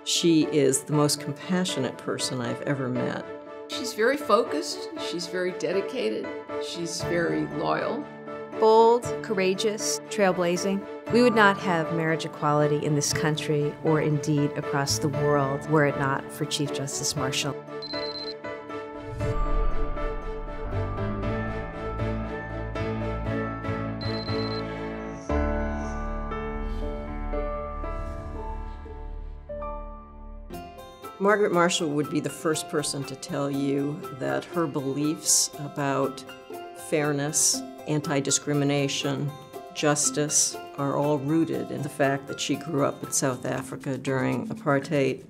She is the most compassionate person I've ever met. She's very focused, she's very dedicated, she's very loyal. Bold, courageous, trailblazing. We would not have marriage equality in this country, or indeed across the world, were it not for Chief Justice Marshall. Margaret Marshall would be the first person to tell you that her beliefs about fairness, anti-discrimination, justice are all rooted in the fact that she grew up in South Africa during apartheid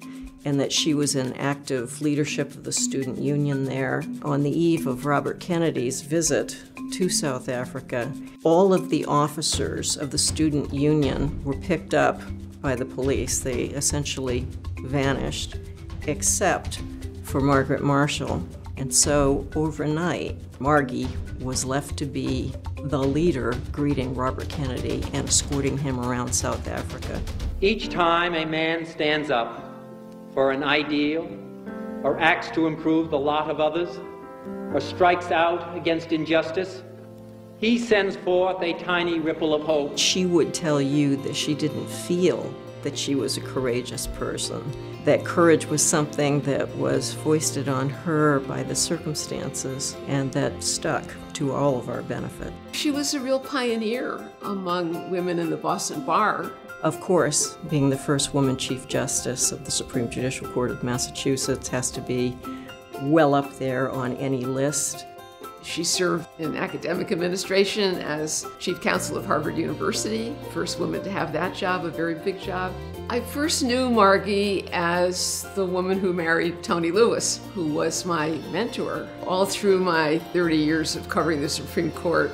and that she was in active leadership of the student union there. On the eve of Robert Kennedy's visit to South Africa, all of the officers of the student union were picked up by the police. They essentially vanished, except for Margaret Marshall. And so overnight, Margie was left to be the leader greeting Robert Kennedy and escorting him around South Africa. Each time a man stands up for an ideal, or acts to improve the lot of others, or strikes out against injustice, he sends forth a tiny ripple of hope. She would tell you that she didn't feel that she was a courageous person, that courage was something that was foisted on her by the circumstances and that stuck to all of our benefit. She was a real pioneer among women in the Boston Bar. Of course, being the first woman Chief Justice of the Supreme Judicial Court of Massachusetts has to be well up there on any list. She served in academic administration as Chief Counsel of Harvard University, first woman to have that job, a very big job. I first knew Margie as the woman who married Tony Lewis, who was my mentor all through my 30 years of covering the Supreme Court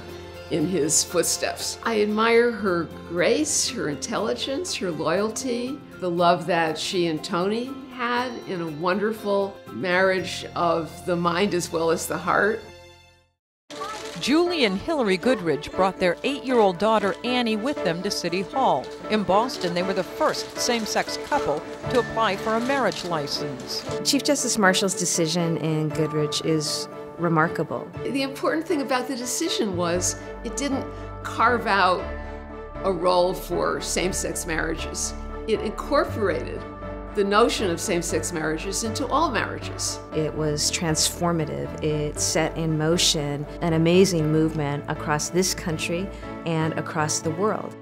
in his footsteps. I admire her grace, her intelligence, her loyalty, the love that she and Tony had in a wonderful marriage of the mind as well as the heart. Julie and Hillary Goodridge brought their 8-year-old daughter Annie with them to City Hall. In Boston, they were the first same-sex couple to apply for a marriage license. Chief Justice Marshall's decision in Goodridge is remarkable. The important thing about the decision was it didn't carve out a role for same-sex marriages. It incorporated the notion of same-sex marriages into all marriages. It was transformative. It set in motion an amazing movement across this country and across the world.